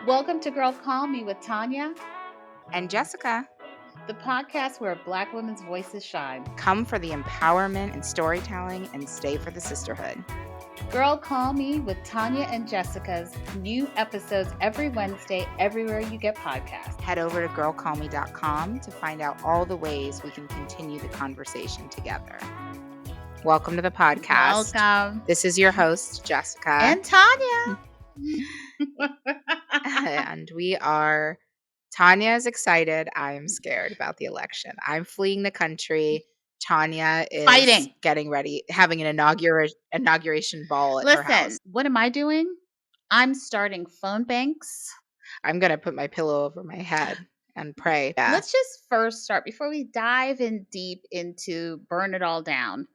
Welcome to Girl Call Me with Tanya, and Jessica. the podcast where Black women's voices shine. Come for the empowerment and storytelling and stay for the sisterhood. Girl Call Me with Tanya and Jessica's new episodes every Wednesday, everywhere you get podcasts. Head over to girlcallme.com to find out all the ways we can continue the conversation together. Welcome to the podcast. Welcome. This is your host, Jessica. And Tanya. And Tanya is excited. I am scared about the election. I'm fleeing the country. Tanya is Fighting. Getting ready, having an inauguration ball at her house. Listen, what am I doing? I'm starting phone banks. I'm going to put my pillow over my head and pray. Yeah. Let's just first start, before we dive in deep into burn it all down.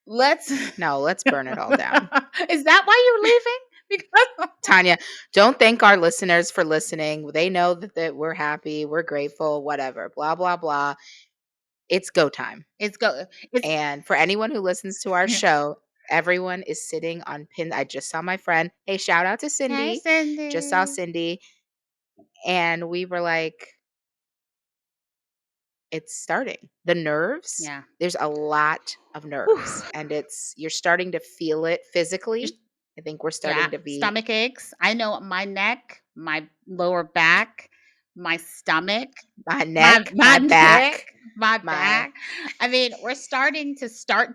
Let's burn it all down. Is that why you're leaving? Because Tanya, don't thank our listeners for listening. They know that we're happy, we're grateful, whatever, blah, blah, blah. It's go time. And for anyone who listens to our show, everyone is sitting on pins. I just saw my friend. Hey, shout out to Cindy. Hey, Cindy. Just saw Cindy. And we were like, it's starting. The nerves. Yeah. There's a lot of nerves. And you're starting to feel it physically. I think we're starting to be stomach aches. I know my neck, my lower back, my stomach, my neck, my back. I mean, we're starting to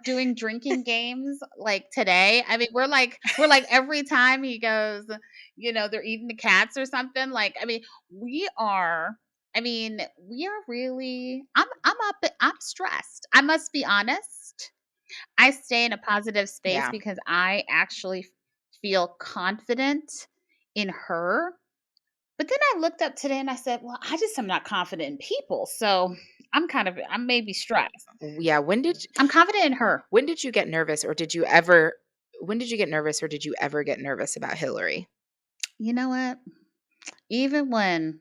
doing drinking games like today. I mean, we're like every time he goes, they're eating the cats or something. Like, I mean, we are really. I'm stressed. I must be honest. I stay in a positive space because I actually feel confident in her. But then I looked up today and I said, well, I just am not confident in people. So I'm maybe stressed. Yeah. I'm confident in her. When did you get nervous or did you ever get nervous about Hillary? You know what? Even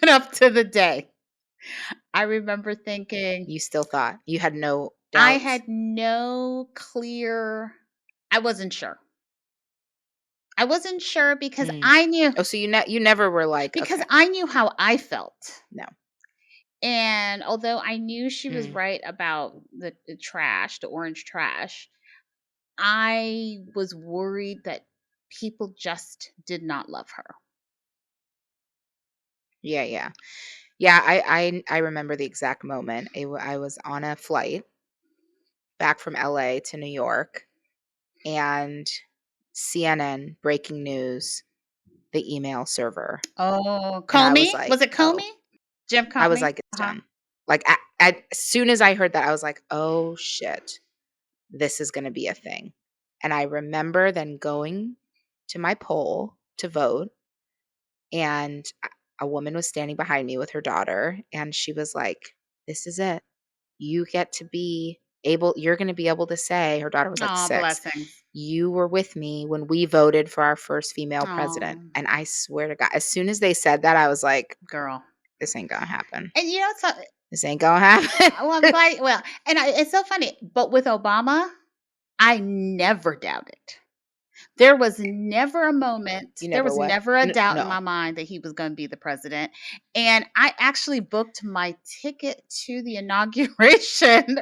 up to the day, I remember thinking. You still thought? You had no doubts? I had no clear. I wasn't sure. Because I knew. Oh, so you never were like. Because okay. I knew how I felt. No. And although I knew she was right about the trash, the orange trash, I was worried that people just did not love her. Yeah. I remember the exact moment. I was on a flight back from LA to New York, and CNN breaking news, the email server. Oh, Comey? Was it Comey? Jim Comey? I was like, it's done. Like, as soon as I heard that, I was like, oh shit, this is going to be a thing. And I remember then going to my poll to vote, and a woman was standing behind me with her daughter, and she was like, this is it. You get to be able, you're going to be able to say, her daughter was like 6. Blessings. You were with me when we voted for our first female president. And I swear to God, as soon as they said that, I was like, girl, this ain't going to happen. And this ain't going to happen. It's so funny. But with Obama, I never doubted. There was never a moment. There was never a doubt in my mind that he was going to be the president. And I actually booked my ticket to the inauguration.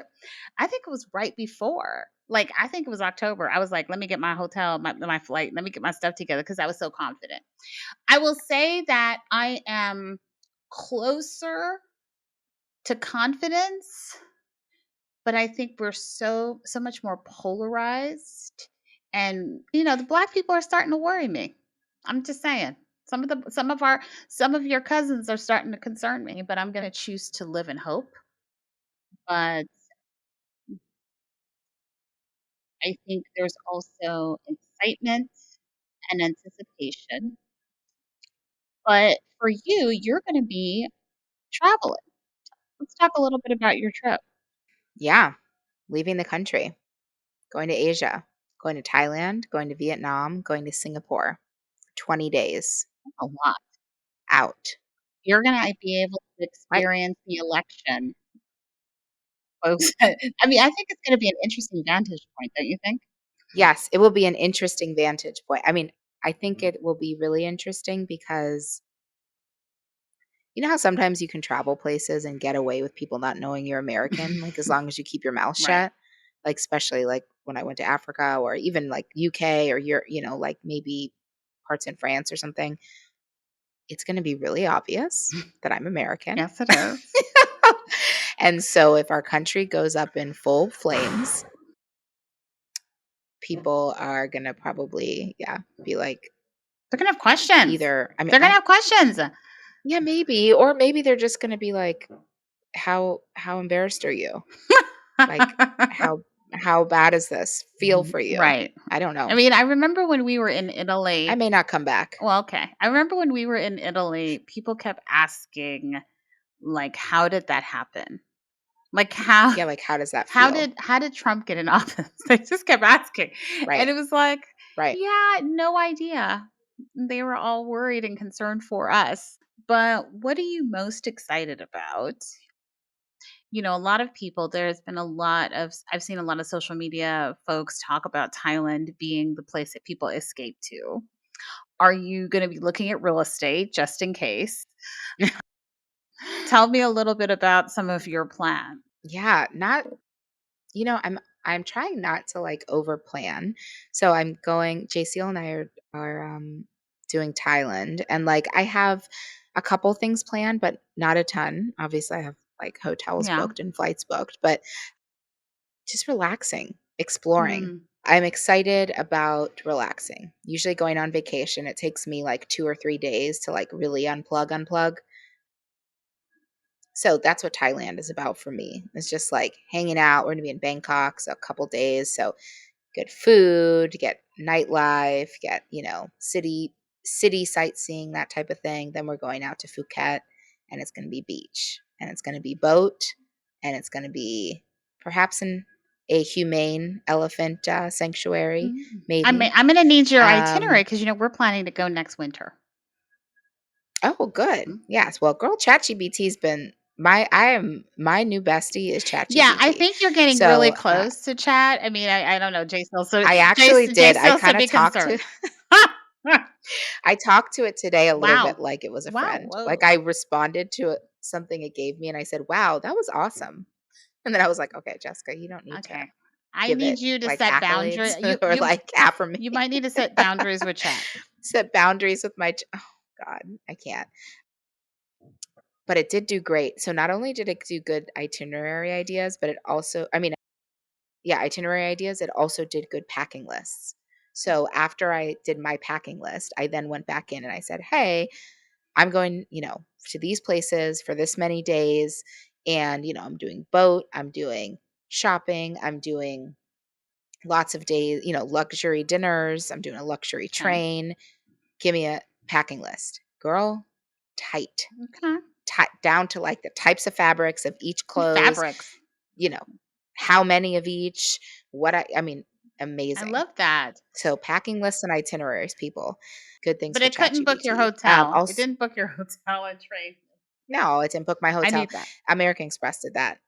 I think it was right before. Like, I think it was October. I was like, let me get my hotel, my flight. Let me get my stuff together because I was so confident. I will say that I am closer to confidence, but I think we're so much more polarized. And the Black people are starting to worry me. I'm just saying. Some of your cousins are starting to concern me, but I'm going to choose to live in hope. But I think there's also excitement and anticipation. But for you, you're going to be traveling. Let's talk a little bit about your trip. Yeah. Leaving the country, going to Asia, going to Thailand, going to Vietnam, going to Singapore for 20 days. That's a lot. Out. You're going to be able to experience the election. Folks. I mean, I think it's going to be an interesting vantage point, don't you think? Yes, it will be an interesting vantage point. I mean, I think it will be really interesting because you know how sometimes you can travel places and get away with people not knowing you're American, like, as long as you keep your mouth Right. shut? Like, especially, like, when I went to Africa or even, like, UK or like, maybe parts in France or something, it's gonna be really obvious that I'm American. Yes, it is. And so if our country goes up in full flames, people are gonna probably, be like They're gonna have questions. either I mean, They're gonna have questions. yeah, maybe, or maybe they're just gonna be like, "How embarrassed are you?" Like, "How bad is this feel for you?" Right. I don't I know. mean, I remember when we were in I Italy. may not come back. Well, okay. I remember when we were in Italy, people kept asking, like, how did that happen? Like, Yeah, like, how does that feel? how did Trump get in office? They just kept asking. And Right, it was like, right. yeah, no idea. They were all worried and concerned for us. But what are you most excited about? A lot of people, there's been a lot of, I've seen a lot of social media folks talk about Thailand being the place that people escape to. Are you going to be looking at real estate just in case? Tell me a little bit about some of your plans. Yeah, not I'm trying not to, like, overplan. So I'm going JCL and I are doing Thailand, and, like, I have a couple things planned, but not a ton. Obviously, I have, like, hotels Yeah. booked and flights booked, but just relaxing, exploring. Mm. I'm excited about relaxing. Usually going on vacation, it takes me, like, 2 or 3 days to, like, really unplug. So that's what Thailand is about for me. It's just, like, hanging out. We're gonna be in Bangkok, so a couple days, so good food, get nightlife, get, city sightseeing, that type of thing. Then we're going out to Phuket and it's going to be beach and it's going to be boat and it's going to be perhaps a humane elephant sanctuary, Mm. maybe. I'm gonna need your itinerary Um, because we're planning to go next winter. oh, good. Mm. Yes. Well, girl, ChatGPT's been my new bestie is Yeah, I ChatGPT. think you're getting really So close to chat. I mean, I don't know. I actually did. I Jason kind said of be talked to concerned. I talked to it today a little bit Wow. like it was a Wow. friend. Like, Whoa. I responded to something it gave me, and I said, "Wow, that was awesome." And then I was like, "Okay, Jessica, you don't need to Okay. I give need it, you to like, set boundary. accolades or, like, You affirmation. might need to set boundaries with chat. Set boundaries with oh god, I can't. But it did do great. So not only did it do good itinerary ideas, but it also yeah, itinerary ideas, it also did good packing lists. So after I did my packing list, I then went back in and I said, "Hey, I'm going, to these places for this many days. And, I'm doing boat, I'm doing shopping, I'm doing lots of days, luxury dinners, I'm doing a luxury Okay. train. Give me a packing list." Girl, tight, Okay. tight down to like the types of fabrics of each clothes, Fabrics. you know, how many of each, I mean, I amazing. love that. So packing lists and itineraries, people, good things But for it couldn't book your ChatGPT. hotel. It Also, didn't book your hotel and train. no, it didn't book my I hotel. need that. American Express did that.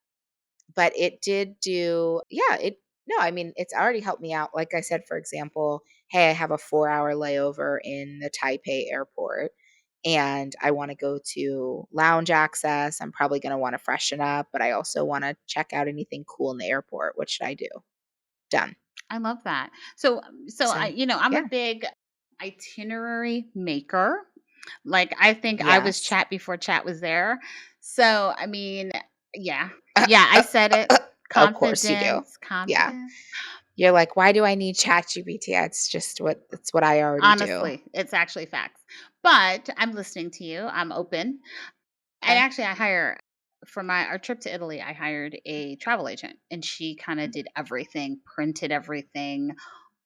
But it did do no, I mean, it's already helped me out. Like I said, for example, hey, I have a 4-hour layover in the Taipei airport and I want to go to lounge access. I'm probably going to want to freshen up, but I also want to check out anything cool in the airport. What should I do? Done. I love that. So So, I'm a yeah. big itinerary maker. Like, I think I was Yes. chat before chat was there. So, I mean, yeah. Yeah, I said it. Of course you do. Confidence, Yeah. confidence. You're like, why do I need ChatGPT? It's what I already do. Honestly, it's actually facts. But I'm listening to you. I'm open. And Okay. actually, I hire for my our trip to Italy, I hired a travel agent and she kind of did everything, printed everything,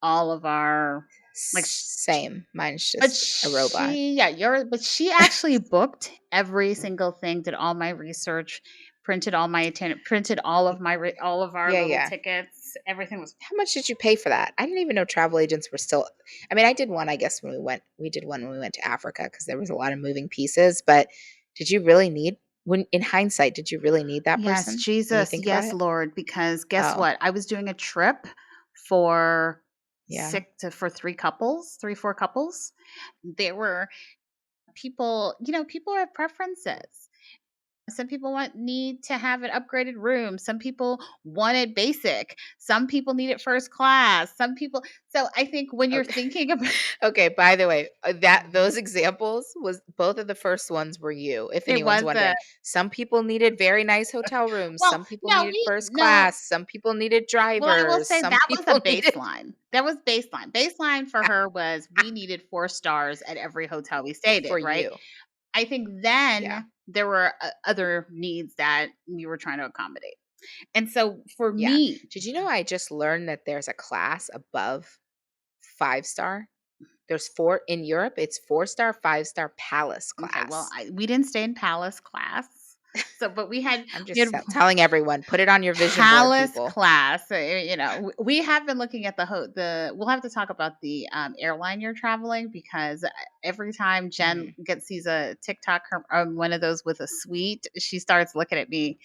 all of our like Same. Mine's but just a robot. she yeah, but she actually booked every single thing, did all my research, printed all my attendant, printed all of all of our Yeah, little yeah. tickets. Everything was How much did you pay for that? I didn't even know travel agents were still I mean, I did one, I guess, we did one when we went to Africa because there was a lot of moving pieces, but did you really need when in hindsight, did you really need that Yes, person when you Jesus. think about Yes, it? Lord, because guess Oh, what? I was doing a trip for Yeah. for 4 couples. There were people, people have preferences. Some people need to have an upgraded room. Some people wanted basic. Some people needed first class. Some people. So I think when you're Okay. thinking about Okay, by the way, those examples was both of the first ones were you, if it anyone's was wondering. Some people needed very nice hotel rooms, well, some people no, needed we first no. class, some people needed Well, I will drivers, say some that was a people needed baseline. That was baseline. Baseline for her was we needed 4 stars at every hotel we stayed for at, right? you. I think Yeah. then there were other needs that we were trying to accommodate. And so for Yeah. me, Did you know I just learned that there's a class above 5-star? There's 4 in Europe, it's 4-star, 5-star palace okay, well, class. we didn't stay in Palace class. So, but I'm we just had telling everyone, put it on your vision board, Palace people. class. We have been looking at we'll have to talk about the airline you're traveling because every time Jen Mhm. sees a TikTok one of those with a suite, she starts looking at me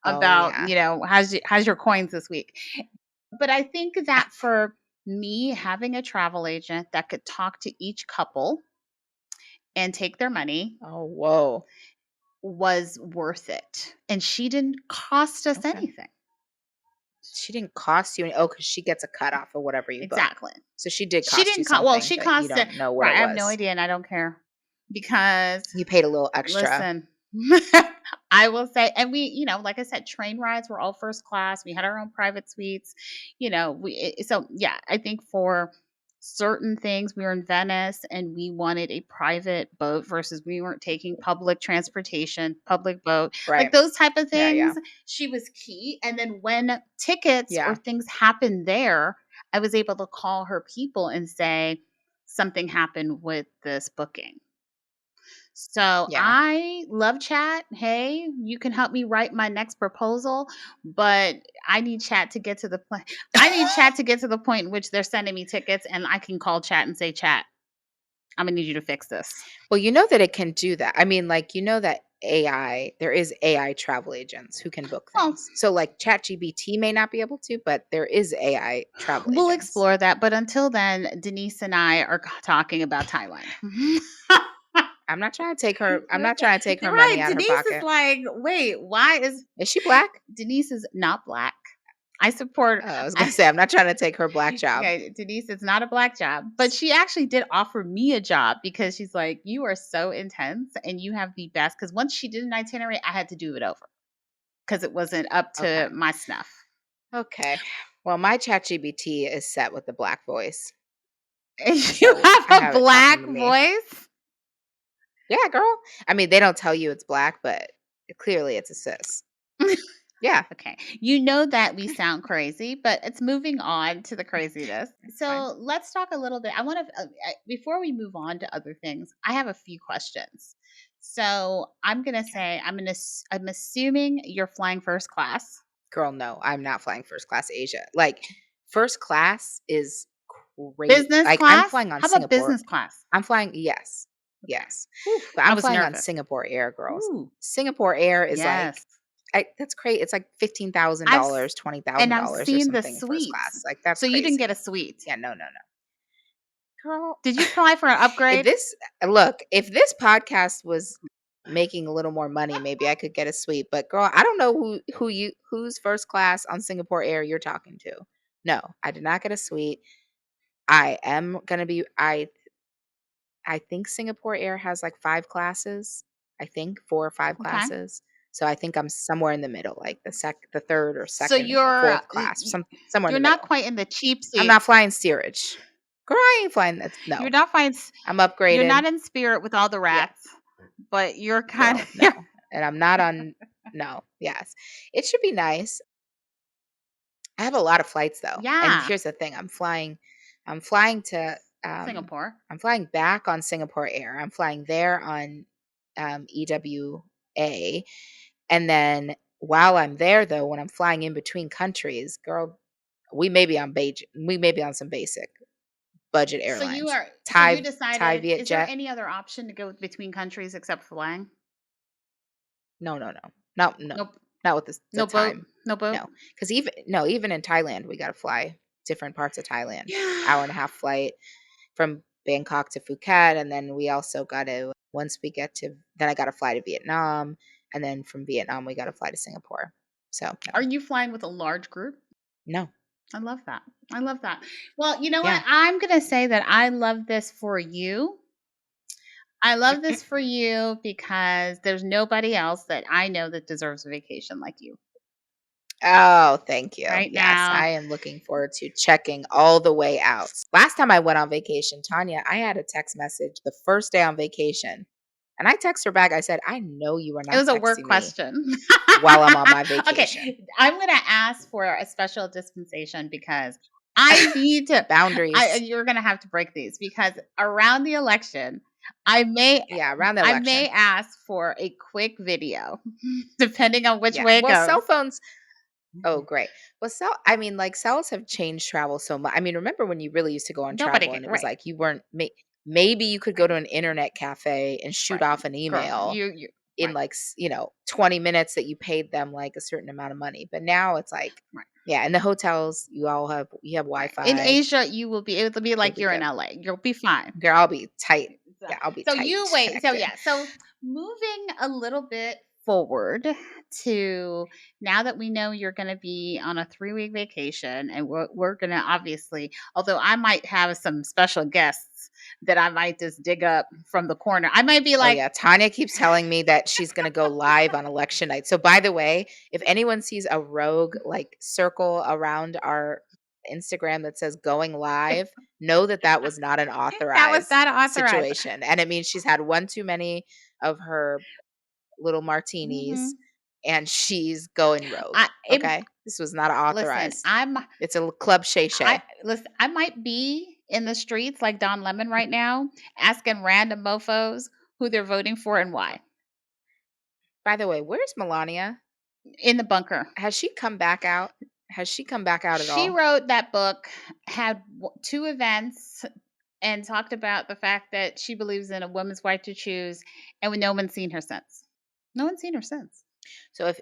Oh, about, yeah. how's your coins this week? But I think that for me, having a travel agent that could talk to each couple and take their money Oh, whoa. was worth it. And she didn't cost us Okay. anything. She didn't cost you any, oh, because she gets a cutoff of whatever you book. Exactly. So she did She cost you didn't co well, something, she but you cost it don't know what right, it I have no was. idea, and I don't care because You paid a little extra. listen, I will say and we, like I said, train rides were all first class, we had our own private suites, so, yeah, I think for certain things we were in Venice and we wanted a private boat versus we weren't taking public transportation, public boat, like Right. those type of Yeah, yeah. things, she was key, and then when tickets or Yeah. things happened there, I was able to call her people and say, "Something happened with this booking." So Yeah. I love chat. Hey, you can help me write my next proposal, but I need chat to get to the point. I need chat to get to the point in which they're sending me tickets and I can call chat and say, "Chat, I'm gonna need you to fix this." Well, you know that it can do that. I mean, like, you know that there is AI travel agents who can book Well, things. So, like, ChatGPT may not be able to, but there is AI travel we'll agents. explore that, but until then, Denise and I are talking about Thailand. I'm not trying to take her money Right, out of her Denise is pocket. like, "Wait, why is Is she black? Denise is not black?" I support I was gonna I say I'm not trying to take her black job. okay, Denise, it's not a black job, but she actually did offer me a job because she's like, "You are so intense and you have the best." Because once she did an itinerary, I had to do it over because it wasn't up Okay. to my snuff. Okay. Well, my ChatGPT is set with the black voice. And you So I have a have it talking black to me. voice? Yeah, girl. I mean, they don't tell you it's black, but clearly it's a sis. Yeah. Okay. You know that we sound crazy, but it's moving on to the craziness. It's fine. So let's talk a little bit. I want to, before we move on to other things, I have a few questions. So I'm going to Okay. say, I'm assuming you're flying first class. Girl, no, I'm not flying first class Asia. Like, first class is great. Business Like, I'm class? flying on How about Singapore. business class? I'm flying, yes, Okay. yes. Whew, But I I'm was flying on nervous. Singapore Air, girls. Ooh, Singapore Air is like, yes. that's great. It's like $15,000, I've and I've $20,000 or seen the something first suites. class. Like, that's So you didn't get a crazy. suite. Yeah, no, no, no. Girl, Did you apply for an if upgrade? this if this podcast was making a little more money, maybe I could get a suite. But girl, I don't know who's first class on Singapore Air you're talking to. No, I did not get a suite. I am gonna be I think Singapore Air has like 5 classes. I think 4 or 5 Okay. classes. So I think I'm somewhere in the middle, like the third or So second or fourth class, somewhere in you're the not middle. quite in the cheap I'm not seats. flying steerage. Girl, I ain't flying that. You're No, not flying I'm you're upgraded. not in Spirit with all the Yeah. rats, but you're kind Girl, of no. And I'm not on no. Yes. It should be nice. I have a lot of flights though. And Yeah, here's the thing. I'm flying to Singapore. I'm flying back on Singapore Air. I'm flying there on EWA. And then while I'm there though, when I'm flying in between countries, girl, we may be on some basic budget airlines. So you Thai decided, is there Vietjet. any other option to go between countries except flying? No, no, no. No, no. Nope. Not with the No boat. time. No boat. No. Cuz even in Thailand we got to fly different parts of Thailand. Yeah. Hour-and-a-half flight from Bangkok to Phuket, and then we also got to once we get to then I got to fly to Vietnam, and then from Vietnam we got to fly to Singapore. So, no. Are you flying with a large group? No. I love that. I love that. Well, you know what? Yeah. I'm going to say that I love this for you. I love this for you because there's nobody else that I know that deserves a vacation like you. Oh, thank you. Right Yes, now. I am looking forward to checking all the way out. Last time I went on vacation, Tanya, I had a text message the first day on vacation. And I text her back. I said, I know you are It not was a work texting me question. while I'm on my vacation. Okay, I'm going to ask for a special dispensation because I need to. Boundaries. You're going to have to break these because around the election, I may Yeah, around the I election. may ask for a quick video, depending on which Yeah. way it Well, goes. cell phones. Oh, great. Well, cells have changed travel so much. I mean, remember when you really used to go on Nobody travel can, and it was right? like you weren't, maybe you could go to an internet cafe and shoot Right, off an girl, email you in right, like, 20 minutes that you paid them like a certain amount of money. But now it's like, right, yeah, in the hotels, you have right. In Wi-Fi. Asia, you will be able to be You'll like be you're in good. LA. You'll be fine. Girl, I'll be tight. So, Yeah, I'll be so tight you wait. So connected. yeah. So moving a little bit forward to now that we know you're going to be on a 3-week vacation, and we're going to obviously, although I might have some special guests that I might just dig up from the corner. I might be Oh like, yeah, Tanya keeps telling me that she's going to go live on election night. So by the way, if anyone sees a rogue like circle around our Instagram that says going live, know that that was not an that was authorized not authorized. situation. And it means she's had one too many of her little Hmm. martinis and she's going rogue. I it, Okay? This was not listen. authorized. It's a club Shay Shay. I might be in the streets like Don Lemon right now, asking random mofo's who they're voting for and why. By the way, where's Melania? In the bunker. Has she come back out? Has she come back out at She all? wrote that book, had 2 events, and talked about the fact that she believes in a woman's right to choose, and no one's seen her since. No one's seen her since. So if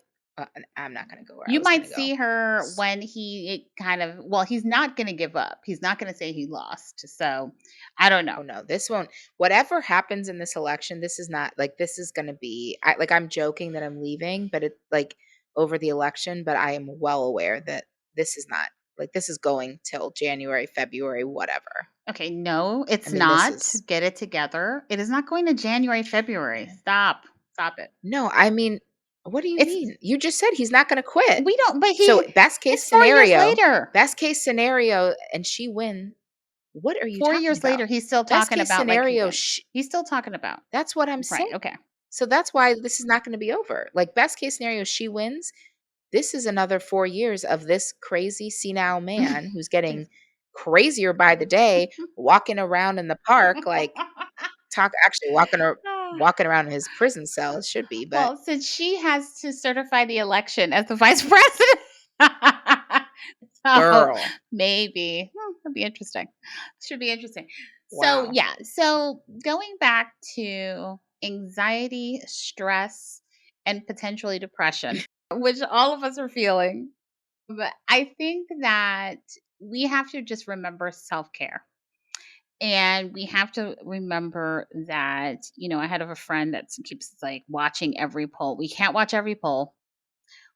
I'm not going to go where I You was going might to go. see her when he kind of, well, he's not going to give up. He's not going to say he lost. So I don't know. Oh no, this won't. Whatever happens in this election, this is not like this is going to be. I'm joking that I'm leaving, but it like over the election. But I am well aware that this is not like this is going till January, February, whatever. Okay, no, I it's mean, this not. is Get it together. It is not going to January, February. Stop. Stop it. no. I mean, what do you It's mean? You just said he's not going to quit. we don't but So he best it's 4 years case later. scenario, and she win. What are you 4 talking years about? later, he's still Best talking case about like he scenario, wins. He's still talking about. that's what I'm Right, saying. okay. So that's why this is not going to be over. Like best case scenario, she wins. This is another 4 years of this crazy senile man who's getting crazier by the day, walking around in the park, like walking around in his prison cell. It should be, but Well, since she has to certify the election as the vice president. So girl, maybe it'll be interesting. Should be interesting. So wow. yeah. So going back to anxiety, stress, and potentially depression, which all of us are feeling. But I think that we have to just remember self care. And we have to remember that, I had a friend that keeps like watching every poll. We can't watch every poll.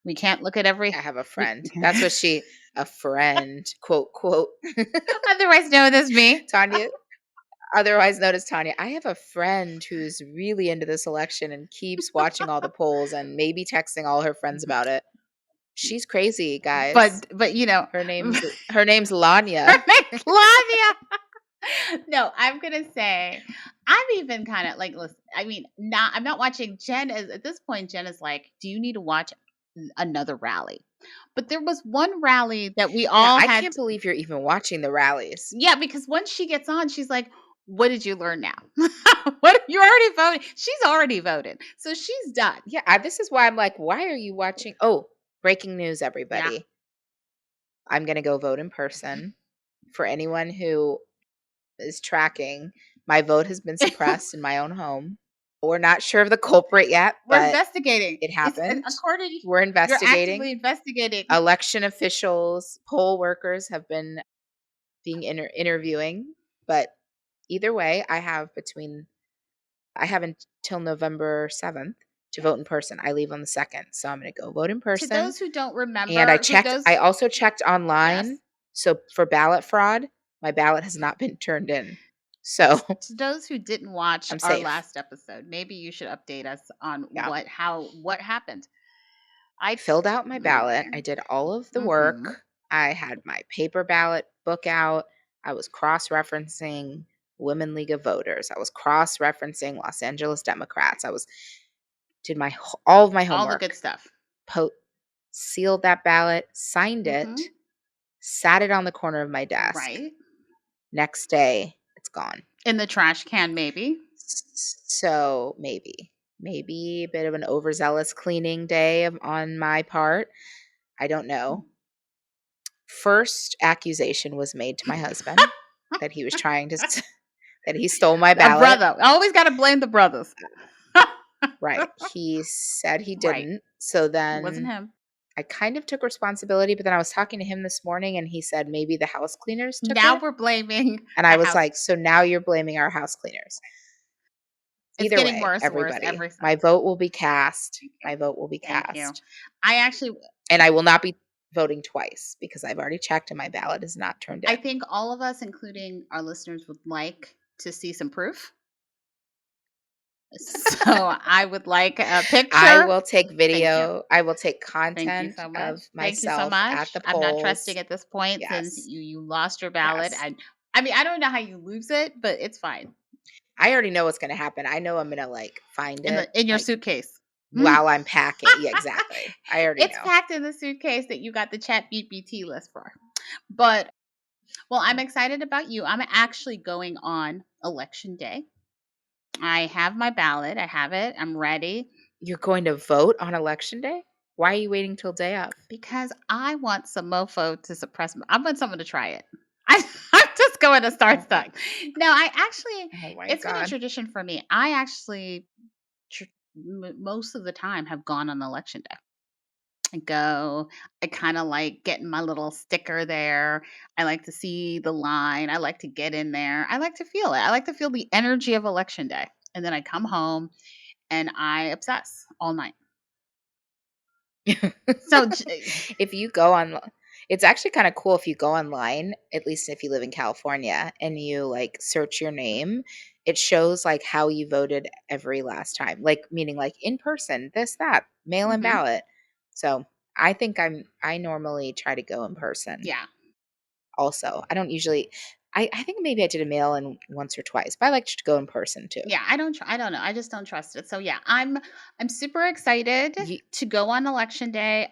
We can't look at every. I have a We, friend. That's what a friend, quote, quote. otherwise known as me. Tanya, otherwise known as Tanya. I have a friend who's really into this election and keeps watching all the polls and maybe texting all her friends about it. She's crazy, guys. But Her name's Lanya. her name's Lavia. No, I'm gonna say I'm even kind of like listen. I mean, I'm not watching Jen. At this point, Jen is like, "Do you need to watch another rally?" But there was one rally that we Yeah, all I had. can't believe you're even watching the rallies. Yeah, because once she gets on, she's like, "What did you learn now? What you already voted? She's already voted, so she's done." Yeah, this is why I'm like, why are you watching? Oh, breaking news, Yeah. everybody. I'm going to go vote in person. For anyone who is tracking, my vote has been suppressed in my own home. We're not sure of the culprit yet, We're but investigating. it happened. According, We're you're investigating. actively investigating. Election officials, poll workers have been being interviewing. But either way, I have until November 7th to vote in person. I leave on the 2nd, so I'm going to go vote in To person. those who don't And remember, I also checked online. Yes. So for ballot fraud, my ballot has not been turned in. So to those who didn't watch I'm our safe. last episode, maybe you should update us on Yeah. what happened. I filled out my ballot. I did all of the work. I had my paper ballot book out. I was cross-referencing Women League of Voters. I was cross-referencing Los Angeles Democrats. Did all of my homework. All the good stuff. Sealed that ballot, signed it, sat it on the corner of my desk. Right. Next day, it's gone. In the trash can, maybe. So maybe a bit of an overzealous cleaning day on my part. I don't know. First accusation was made to my husband that he was trying to that he stole my ballot. A brother. I always got to blame the brothers. Right. He said he didn't. Right. So then it wasn't him. I kind of took responsibility, but then I was talking to him this morning and he said maybe the house cleaners took now it. We're blaming. And I was like, so now you're blaming our house cleaners. It's Either way, everybody, my vote will be cast. My vote will be cast. You. I actually, and I will not be voting twice because I've already checked and my ballot is not turned in. I think all of us, including our listeners, would like to see some proof. So I would like a picture. I will take video. I will take content of myself at the polls. I'm not trusting at this point since you lost your ballot. Yes. I mean, I don't know how you lose it, but it's fine. I already know what's going to happen. I know I'm going to find it in your suitcase while I'm packing. Yeah, exactly. I already know. It's packed in the suitcase that you got the ChatGPT list for. But, well, I'm excited about you. I'm actually going on election day. I have my ballot. I have it. I'm ready. You're going to vote on election day? Why are you waiting till day of? Because I want some mofo to suppress me. I want someone to try it. I'm just going to start stuff. No, I actually, it's been a tradition for me. I actually, most of the time, have gone on election day. I kind of like getting my little sticker there. I like to see the line. I like to get in there. I like to feel it. I like to feel the energy of election day. And then I come home and I obsess all night. So if you go on, it's actually kind of cool if you go online, at least if you live in California, and you search your name, it shows how you voted every last time, meaning in person, this, that, mail-in ballot. So I think I normally try to go in person. Yeah. Also, I don't usually. I think maybe I did a mail-in once or twice, but I like to go in person too. Yeah, I don't know. I just don't trust it. So yeah, I'm super excited to go on election day.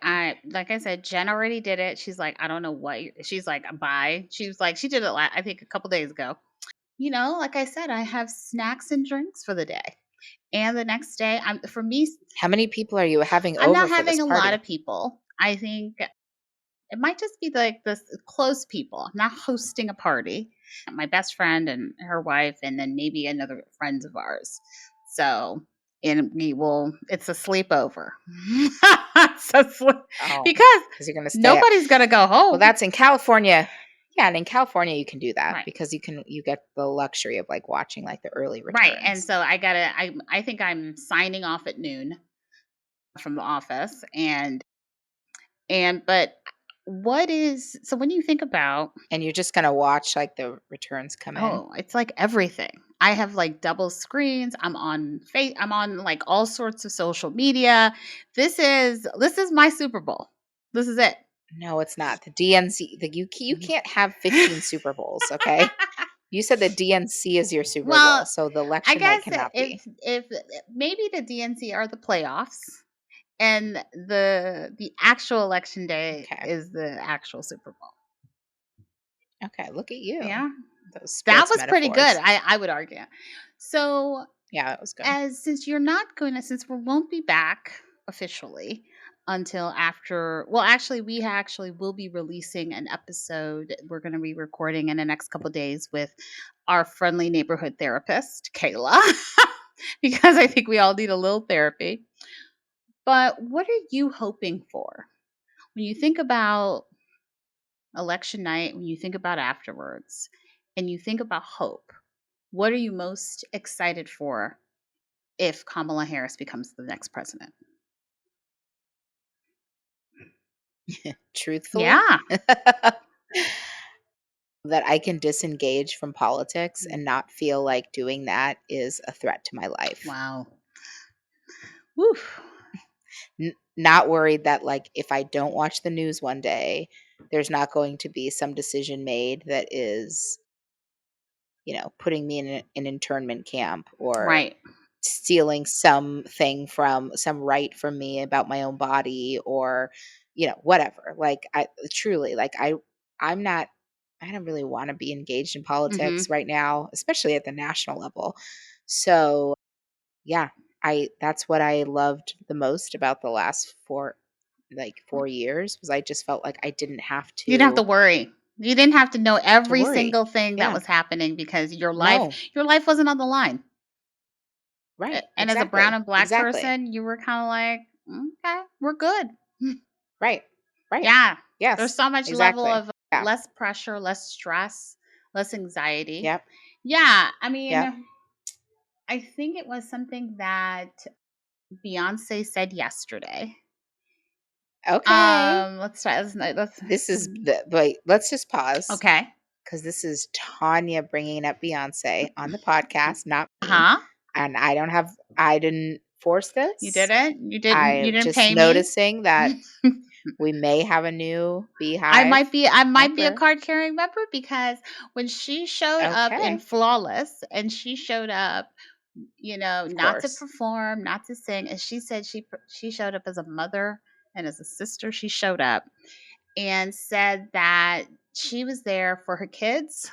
Like I said, Jen already did it. She's like, I don't know what. She's like, bye. She was like, she did it. I think a couple days ago. Like I said, I have snacks and drinks for the day. And the next day, for me. How many people are you having over? I'm not having a lot of people. I think it might just be this close people. I'm not hosting a party. My best friend and her wife, and then maybe another friends of ours. So, and it's a sleepover. Because you're gonna stay nobody's gonna go home. Well, that's in California. Yeah, and in California you can do that because you get the luxury of watching the early returns. Right. And so I think I'm signing off at noon from the office but so when you think about, and you're just gonna watch the returns come in. Oh, it's everything. I have double screens. I'm on all sorts of social media. This is my Super Bowl. This is it. No, it's not. The DNC. You can't have 15 Super Bowls. Okay. You said the DNC is your Super Bowl, so the election night cannot be. If maybe the DNC are the playoffs. And the actual election day is the actual Super Bowl. Okay, look at you. Yeah. That was pretty good, I would argue. So yeah, that was good. Since we won't be back officially until after, we actually will be releasing an episode. We're going to be recording in the next couple of days with our friendly neighborhood therapist, Kayla, because I think we all need a little therapy. But what are you hoping for when you think about election night, when you think about afterwards, and you think about hope, what are you most excited for if Kamala Harris becomes the next president? Truthfully, Yeah. that I can disengage from politics and not feel like doing that is a threat to my life. Wow. Woo. Not worried that, like, if I don't watch the news one day, there's not going to be some decision made that is, putting me in an internment camp or Right. stealing something from some right from me about my own body or, whatever. Like, I truly, like, I'm not, I don't really want to be engaged in politics right now, especially at the national level. So, yeah, that's what I loved the most about the last 4 years was I just felt like I didn't have You didn't have to to worry. You didn't have to know every worry. single thing that Yeah. was happening because your life No. wasn't on the line. Right. And as a brown Exactly. and black Exactly. person, you were kind of like, okay, we're good. Right. Right. Yeah. There's Yes. so much level Exactly. of Yeah. less pressure, less stress, less anxiety. Yep. Yeah. I Yep. mean, I think it was something that Beyonce said yesterday. Okay. Let's try. This is wait, let's just pause Okay. because this is Tanya bringing up Beyonce on the podcast, not me. Huh? And I didn't force You this. didn't. You I didn't just pay me. noticing that we may have a new I Beehive might be a member. card carrying member because when she showed up in Okay. Flawless and she showed up, Of not to course. perform, not to sing, and she said she showed up as a mother and as a sister. She showed up and said that she was there for her kids.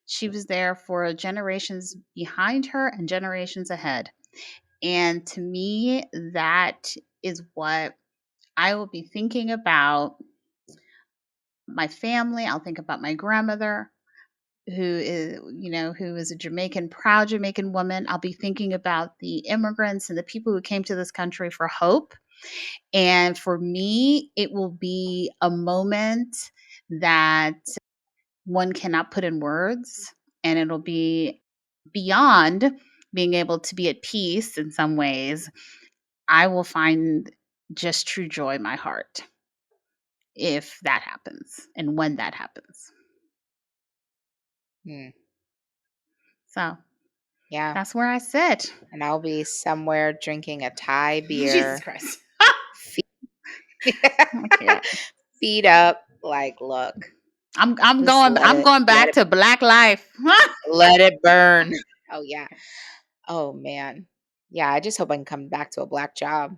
She was there for generations behind her and generations ahead. And to me, that is what I will be thinking about my family. I'll think about my grandmother who is a Jamaican, proud Jamaican woman. I'll be thinking about the immigrants and the people who came to this country for hope. And for me, it will be a moment that one cannot put in words. And it'll be beyond being able to be at peace in some ways. I will find just true joy in my heart if that happens and when that happens. So Yeah. that's where I sit. And I'll be somewhere drinking a Thai Jesus beer. Christ. I can't. Feet up. Like, look. I'm Let going back to black life. let it burn. Oh yeah. Oh man. Yeah, I just hope I can come back to a black job.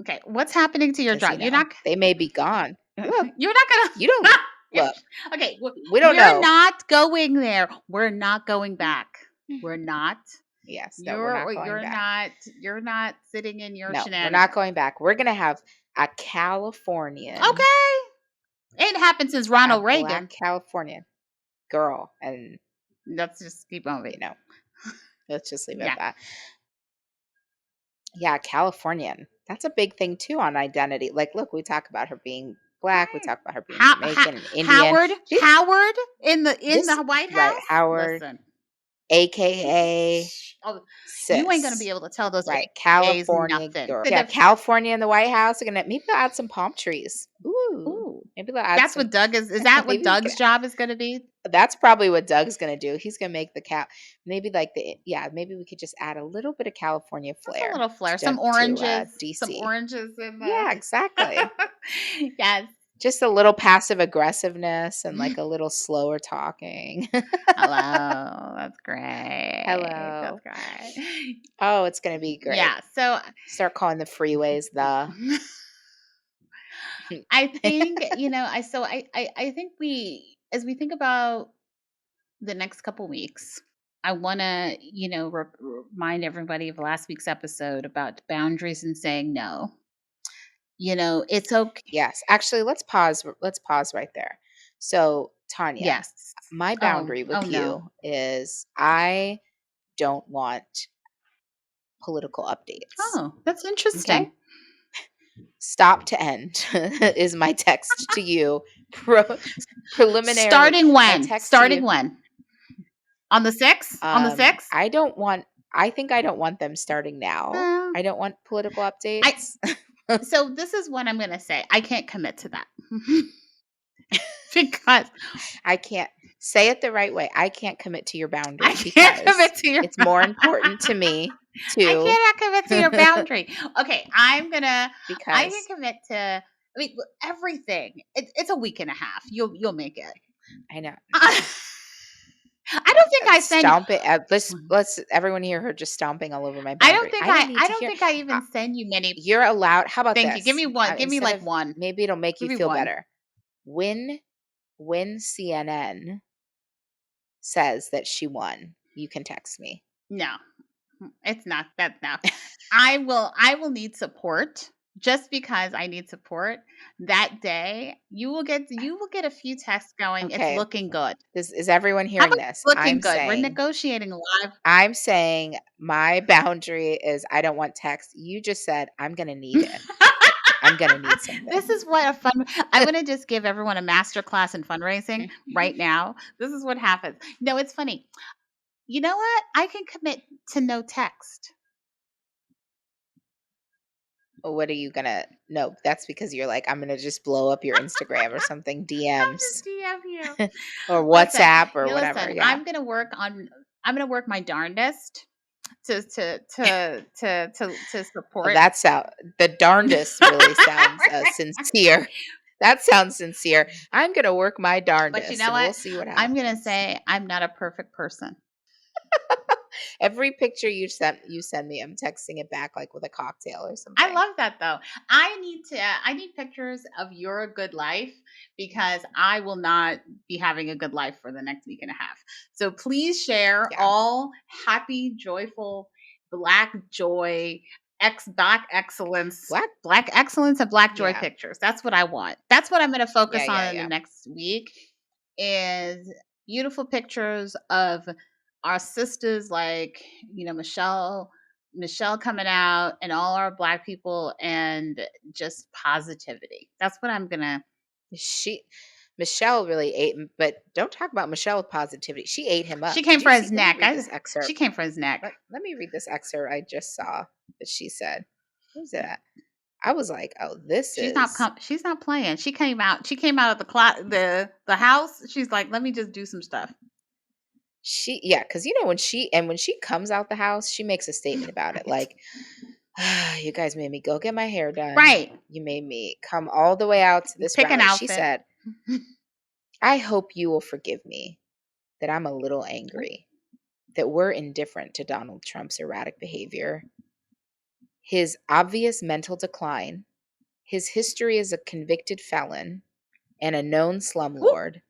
Okay, what's happening to your Because job? You're not they may be gone. Look, you're not gonna you don't look. Okay, We don't we're know. not going there. We're not going back. We're not. Yes, no, we're not going back. You're not sitting in your No, shenanigans. we're not going back. We're gonna have a Californian. Okay. It happened since Ronald Reagan. Black Californian girl. And let's just keep moving. Let's just leave it at that. Yeah, Californian. That's a big thing too on identity. Like, look, we talk about her being black. We talk about her being Jamaican and Indian. Howard in the White House. Right, Howard. Listen. AKA sis. You ain't gonna be able to tell those right California girl. Yeah, California in the White House. They're gonna maybe they'll add some palm trees. Ooh. Maybe they'll add. That's what Doug is. Is that what Doug's job is gonna be? That's probably what Doug's gonna do. He's gonna make the maybe like maybe we could just add a little bit of California flair. Just a little flair. Some oranges. Some oranges in there. Yeah, exactly. Yes. Just a little passive aggressiveness and like a little slower talking. Hello. That's great. Hello. That's great. Oh, it's going to be great. Yeah. So start calling the freeways the. I think, I think as we think about the next couple weeks, I want to, remind everybody of last week's episode about boundaries and saying no. It's okay. Yes. Actually, let's pause right there. So, Tanya, yes, my boundary with you is I don't want political updates. Oh, that's interesting. Okay? Stop to end is my text to you Preliminarily, Starting my when? text to Starting you. when? On the 6th? On the 6th? I think I don't want them starting now. Uh, I don't want political I updates. so this is what I'm gonna say. I can't commit to that. Because I can't say it the right way. I can't commit to your I boundary can't because commit to your it's more important to me I to cannot commit to your boundary. Okay, I can because commit to everything. It's a week and a half. You'll make it. I know. I don't think I send you Stomp it. Let's everyone hear her just stomping all over my boundary. I don't need I to don't hear. think I Uh, even send you many. you're allowed. How about Thank you. Give this? me one. Give me Instead like of one. maybe it'll make you Give me feel one. better. When CNN says that she won, you can text me. No. It's not that now. I will need support. Just because I need support that day, you will get a few texts going, it's Okay. looking good. This is everyone How hearing about this. looking good? We're negotiating live. I'm saying my boundary is I don't want text. You just said I'm going to need it. I'm going to need This something. is what a fun I'm gonna just give everyone a master class in fundraising right now. This is what happens. No, it's funny. You know what? I can commit to no text. What are you going to No, that's because you're like I'm going to just blow up your Instagram or something, I'm DMs just DM you. or Listen, WhatsApp or you whatever. listen. Yeah. I'm gonna work my darndest to Oh, support. that's out. The darndest really sounds sincere. That sounds sincere. I'm going to work my But you darndest know and we'll what? see what I'm gonna happens. say I'm not a perfect person. Every picture you send me, I'm texting it back like with a cocktail or I something. love that though. I need pictures of your good life because I will not be having a good life for the next week and a half. So please share Yeah. all happy, joyful, black joy, Black. black excellence and black joy Yeah. pictures. That's what I want. That's what I'm going to Yeah, focus yeah, on in the yeah. next week is beautiful pictures of our sisters like, Michelle coming out and all our black people and just positivity. That's what I'm gonna. She Michelle really ate him, but don't talk about Michelle with positivity. She ate him She up. came Did for you his see? Let me neck. read this excerpt. She came for his neck. Let me read this excerpt I just saw that she said. Where's it at? I was like, "Oh, this is She's not playing. She came out. She came out of the house. She's like, let me just do some stuff. she." Yeah, because when she comes out the house, she makes a statement about it, Right. like, "You guys made me go get my hair done. Right. You made me come all the way out to this Pick an rally." She outfit. said, "I hope you will forgive me that I'm a little angry, that we're indifferent to Donald Trump's erratic behavior, his obvious mental decline, his history as a convicted felon and a known slumlord,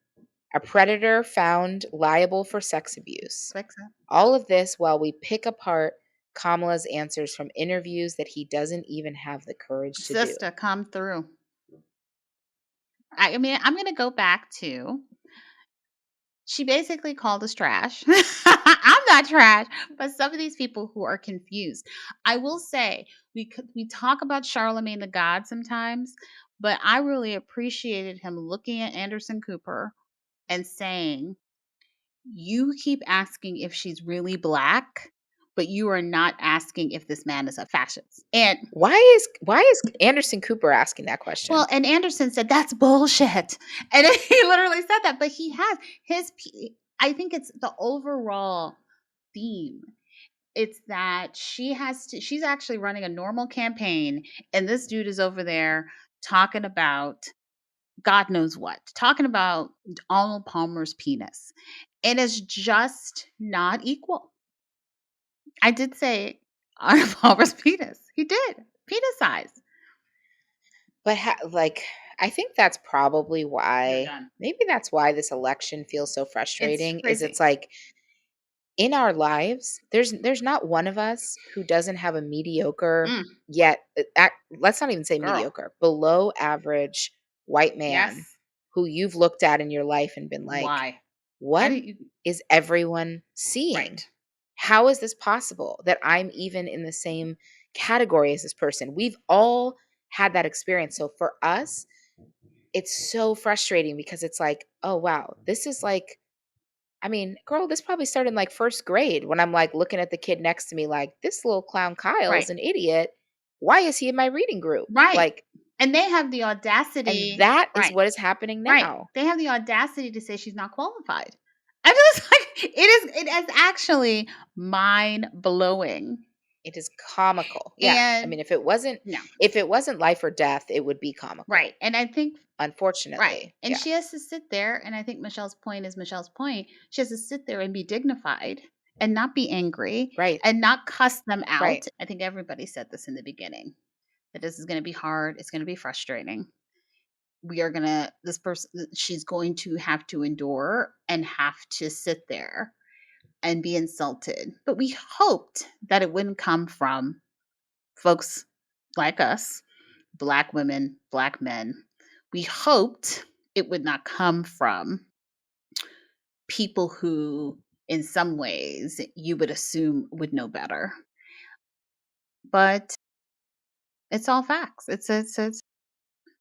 a predator found liable for sex abuse. Fix it. All of this while we pick apart Kamala's answers from interviews that he doesn't even have the courage to do." Sister, come through. I mean, I'm gonna go back to. She basically called us trash. I'm not trash, but some of these people who are confused. I will say we talk about Charlemagne the God sometimes, but I really appreciated him looking at Anderson Cooper and saying, "You keep asking if she's really black, but you are not asking if this man is a fascist." And Why is Anderson Cooper asking that question? well, and Anderson said that's bullshit, and he literally said that. But he has his. I think it's the overall theme. It's that she's actually running a normal campaign, and this dude is over there talking about God knows what, talking about Arnold Palmer's penis. And it's just not equal. I did say Arnold Palmer's penis. He did. Penis size. But I think that's probably You're why done. maybe that's why this election feels so It's frustrating is it's crazy. like in our lives there's not one of us who doesn't have a mediocre Mm, yet let's not even say girl. mediocre, below average white man Yes. who you've looked at in your life and been like, Why? How what do you is everyone seeing? right? How is this possible that I'm even in the same category as this person? We've all had that experience. So for us, it's so frustrating because it's like, oh, wow, this is like, I mean, girl, this probably started in like first grade when I'm like looking at the kid next to me like, this little clown Kyle's Right. an idiot. Why is he in my reading group? Right. Like, And they have the and audacity. that is Right. what is happening Right. now. They have the audacity to say she's not qualified. I just like it is actually mind blowing. It is comical. Yeah. I And mean, if it wasn't life or death, it would be comical. right. And I think unfortunately. right. And Yeah. she has to sit there, and I think Michelle's point is Michelle's point. She has to sit there and be dignified and not be angry. Right. And not cuss them out. Right. I think everybody said this in the beginning. That this is going to be hard. It's going to be frustrating. This person, she's going to have to endure and have to sit there and be insulted. But we hoped that it wouldn't come from folks like us, Black women, Black men. We hoped it would not come from people who, in some ways, you would assume would know better. But it's all facts.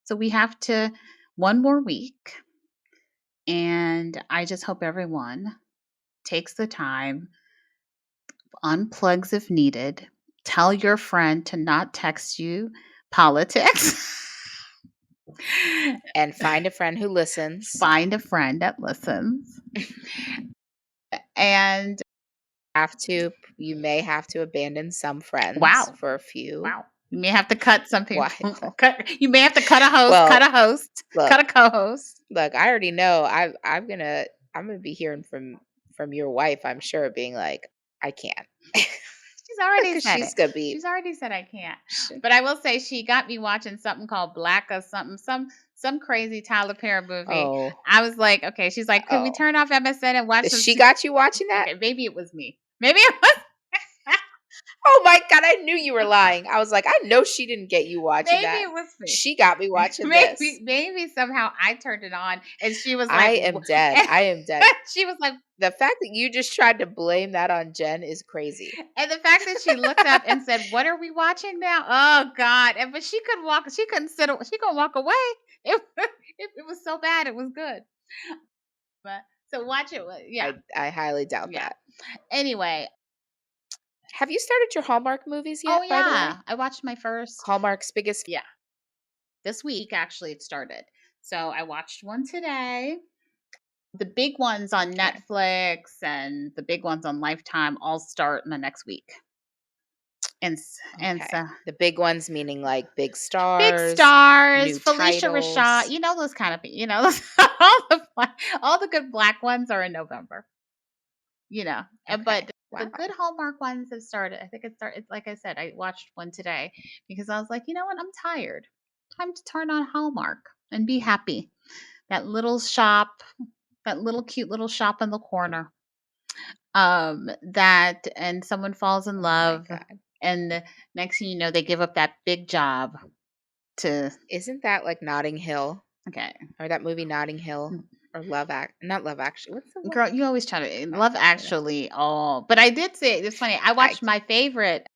So we have to one more week. And I just hope everyone takes the time, unplugs if needed, tell your friend to not text you politics. And find a friend who listens. Find a friend that listens. And you may have to abandon some friends for a few. Wow. You may have to cut some people. Why? You may have to cut a host, look, cut a co-host. Look, I already know I'm gonna be hearing from your wife, I'm sure, being like, I can't. She's already said she's gonna be. She's already said I can't. But I will say she got me watching something called Black or something, some crazy Tyler Perry movie. Oh. I was like, okay. She's like, could we turn off MSN and watch? She got you watching that? Okay, maybe it was me. Maybe it was. Oh my God, I knew you were lying. I was like, I know she didn't get you watching that. Maybe it was me. She got me watching this. this. Maybe somehow I turned it on and she was like, I am dead. I am dead. She was like, the fact that you just tried to blame that on Jen is crazy. And the fact that she looked up and said, what are we watching now? Oh God. But she couldn't walk away. It was so bad. It was good. But so watch it. Yeah. I highly doubt that. Anyway. Have you started your Hallmark movies yet? Oh yeah. By the way? I watched my first Hallmark's biggest. Yeah. This week actually it started. So I watched one today. The big ones on Netflix and the big ones on Lifetime all start in the next week. And so the big ones meaning like big stars, Felicia titles. Rashad, those kind of people. All the good Black ones are in November. But the good Hallmark ones have started. I think it started. Like I said, I watched one today because I was like, you know what? I'm tired. Time to turn on Hallmark and be happy. That little shop, that little cute little shop in the corner. And someone falls in love. And the next thing you know, they give up that big job to. Isn't that like Notting Hill? Okay. Or that movie Notting Hill or not Love Actually. What's the one? Girl? You always try to Love Actually. Oh, but I did say it's funny. I watched my favorite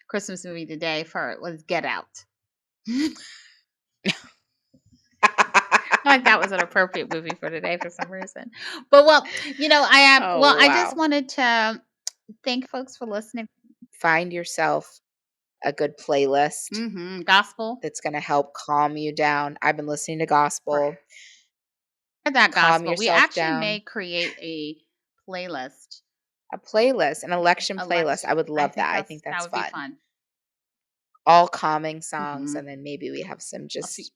Christmas movie today was Get Out. Like that was an appropriate movie for today for some reason. But I am. I just wanted to thank folks for listening. Find yourself a good playlist. Gospel. That's going to help calm you down. I've been listening to gospel. That gospel. We actually may create a playlist. An election playlist. I would love that. I think that would be fun. All calming songs, and then maybe we have some just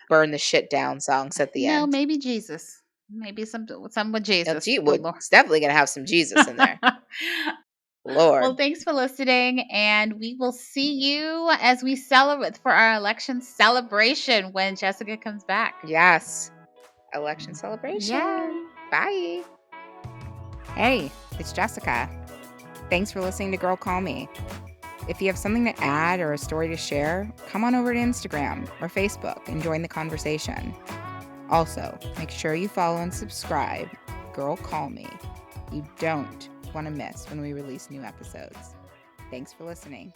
burn the shit down songs at the end. No, maybe Jesus. Maybe some with Jesus. It's definitely going to have some Jesus in there. Lord. Well, thanks for listening, and we will see you as we celebrate for our election celebration when Jessica comes back. Yes. Election celebration. Yeah. Bye. Hey, it's Jessica. Thanks for listening to Girl Call Me. If you have something to add or a story to share, come on over to Instagram or Facebook and join the conversation. Also, make sure you follow and subscribe Girl Call Me. You don't want to miss when we release new episodes. Thanks for listening.